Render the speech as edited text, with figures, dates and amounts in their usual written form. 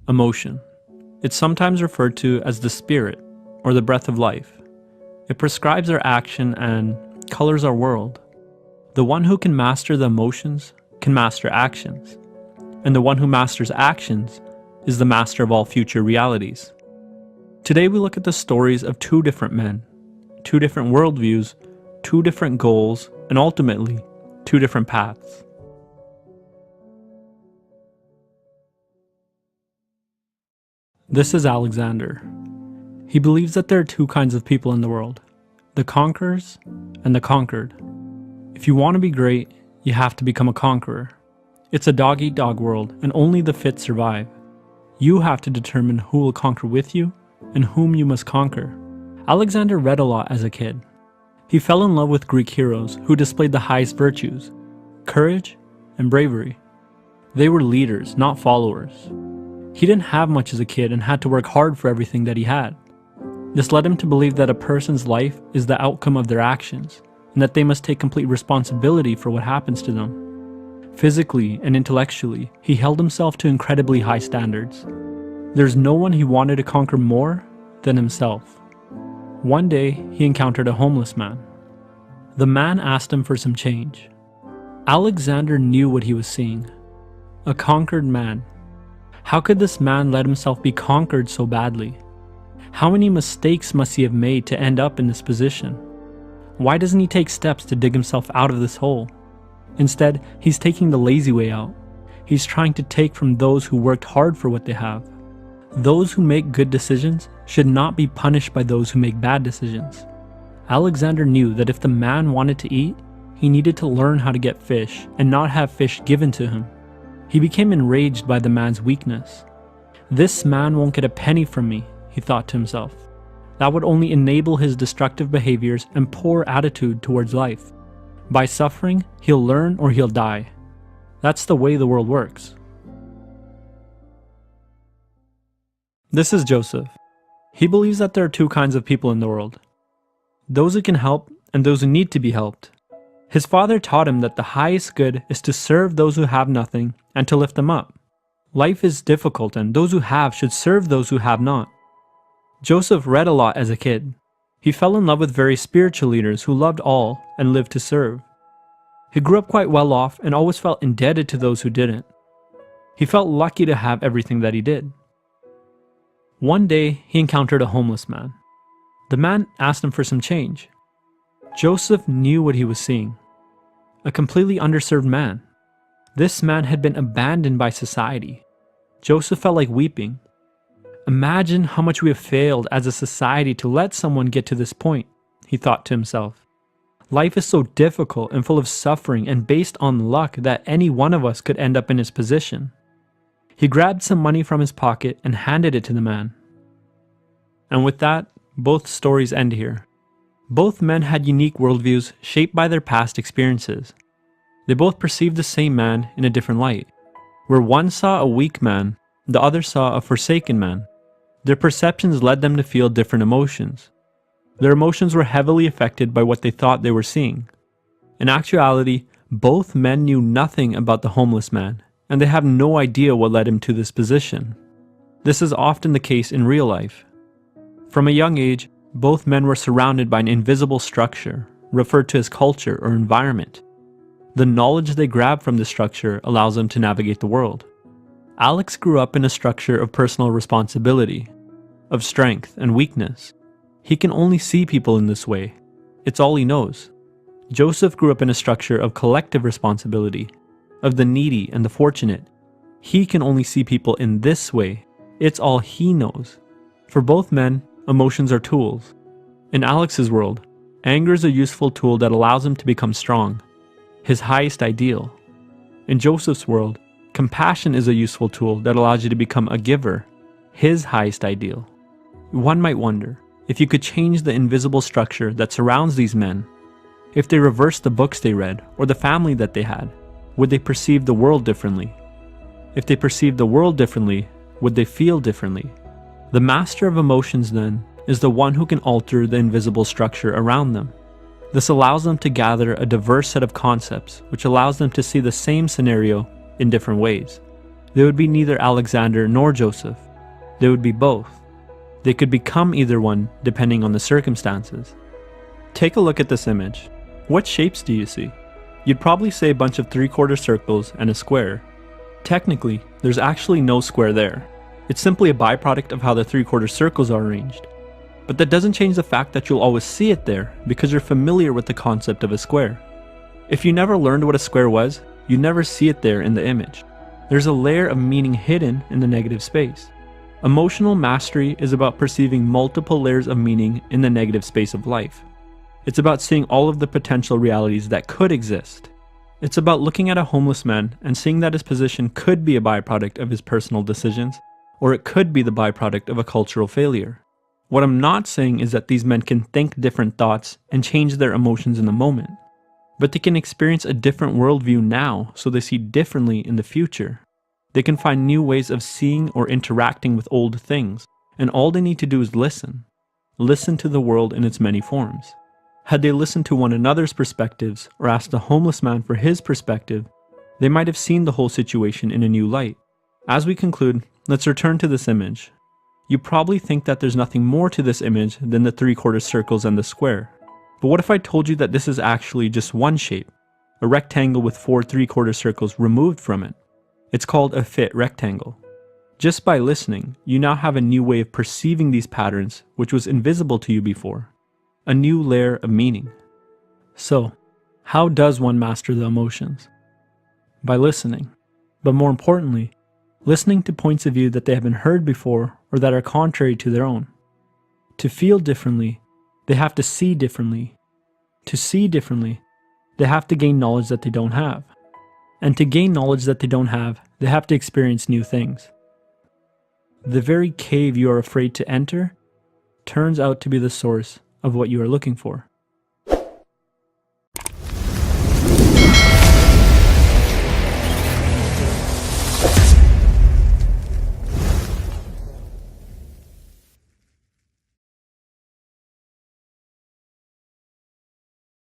Emotion. It's sometimes referred to as the spirit or the breath of life. It prescribes our action and colors our world. The one who can master the emotions can master actions, and the one who masters actions is the master of all future realities. Today we look at the stories of two different men, two different worldviews, two different goals, and ultimately, two different paths. This is Alexander. He believes that there are two kinds of people in the world, the conquerors and the conquered. If you want to be great, you have to become a conqueror. It's a dog-eat-dog world, and only the fit survive. You have to determine who will conquer with you and whom you must conquer. Alexander read a lot as a kid. He fell in love with Greek heroes who displayed the highest virtues, courage and bravery. They were leaders, not followers. He didn't have much as a kid and had to work hard for everything that he had. This led him to believe that a person's life is the outcome of their actions, and that they must take complete responsibility for what happens to them. Physically and intellectually, he held himself to incredibly high standards. There's no one he wanted to conquer more than himself. One day, he encountered a homeless man. The man asked him for some change. Alexander knew what he was seeing. A conquered man. How could this man let himself be conquered so badly? How many mistakes must he have made to end up in this position? Why doesn't he take steps to dig himself out of this hole? Instead, he's taking the lazy way out. He's trying to take from those who worked hard for what they have. Those who make good decisions should not be punished by those who make bad decisions. Alexander knew that if the man wanted to eat, he needed to learn how to get fish and not have fish given to him. He became enraged by the man's weakness. This man won't get a penny from me, he thought to himself. That would only enable his destructive behaviors and poor attitude towards life. By suffering, he'll learn or he'll die. That's the way the world works. This is Joseph. He believes that there are two kinds of people in the world. Those who can help and those who need to be helped. His father taught him that the highest good is to serve those who have nothing and to lift them up. Life is difficult and those who have should serve those who have not. Joseph read a lot as a kid. He fell in love with very spiritual leaders who loved all and lived to serve. He grew up quite well off and always felt indebted to those who didn't. He felt lucky to have everything that he did. One day, he encountered a homeless man. The man asked him for some change. Joseph knew what he was seeing. A completely underserved man. This man had been abandoned by society. Joseph felt like weeping. Imagine how much we have failed as a society to let someone get to this point, he thought to himself. Life is so difficult and full of suffering and based on luck that any one of us could end up in his position. He grabbed some money from his pocket and handed it to the man. And with that, both stories end here. Both men had unique worldviews shaped by their past experiences. They both perceived the same man in a different light. Where one saw a weak man, the other saw a forsaken man. Their perceptions led them to feel different emotions. Their emotions were heavily affected by what they thought they were seeing. In actuality, both men knew nothing about the homeless man, and they have no idea what led him to this position. This is often the case in real life. From a young age, both men were surrounded by an invisible structure, referred to as culture or environment. The knowledge they grab from this structure allows them to navigate the world. Alex grew up in a structure of personal responsibility, of strength and weakness. He can only see people in this way. It's all he knows. Joseph grew up in a structure of collective responsibility, of the needy and the fortunate. He can only see people in this way. It's all he knows. For both men, emotions are tools. In Alex's world, anger is a useful tool that allows him to become strong, his highest ideal. In Joseph's world, compassion is a useful tool that allows you to become a giver, his highest ideal. One might wonder, if you could change the invisible structure that surrounds these men, if they reversed the books they read or the family that they had, would they perceive the world differently? If they perceived the world differently, would they feel differently? The master of emotions, then, is the one who can alter the invisible structure around them. This allows them to gather a diverse set of concepts, which allows them to see the same scenario in different ways. They would be neither Alexander nor Joseph. They would be both. They could become either one depending on the circumstances. Take a look at this image. What shapes do you see? You'd probably say a bunch of 3/4 circles and a square. Technically, there's actually no square there. It's simply a byproduct of how the 3/4 circles are arranged. But that doesn't change the fact that you'll always see it there because you're familiar with the concept of a square. If you never learned what a square was, you'd never see it there in the image. There's a layer of meaning hidden in the negative space. Emotional mastery is about perceiving multiple layers of meaning in the negative space of life. It's about seeing all of the potential realities that could exist. It's about looking at a homeless man and seeing that his position could be a byproduct of his personal decisions, or it could be the byproduct of a cultural failure. What I'm not saying is that these men can think different thoughts and change their emotions in the moment, but they can experience a different worldview now so they see differently in the future. They can find new ways of seeing or interacting with old things, and all they need to do is listen. Listen to the world in its many forms. Had they listened to one another's perspectives or asked the homeless man for his perspective, they might have seen the whole situation in a new light. As we conclude, let's return to this image. You probably think that there's nothing more to this image than the 3/4 circles and the square. But what if I told you that this is actually just one shape, a rectangle with 4 3/4 circles removed from it? It's called a fit rectangle. Just by listening, you now have a new way of perceiving these patterns which was invisible to you before. A new layer of meaning. So, how does one master the emotions? By listening. But more importantly, listening to points of view that they haven't heard before or that are contrary to their own. To feel differently, they have to see differently. To see differently, they have to gain knowledge that they don't have. And to gain knowledge that they don't have, they have to experience new things. The very cave you are afraid to enter turns out to be the source of what you are looking for.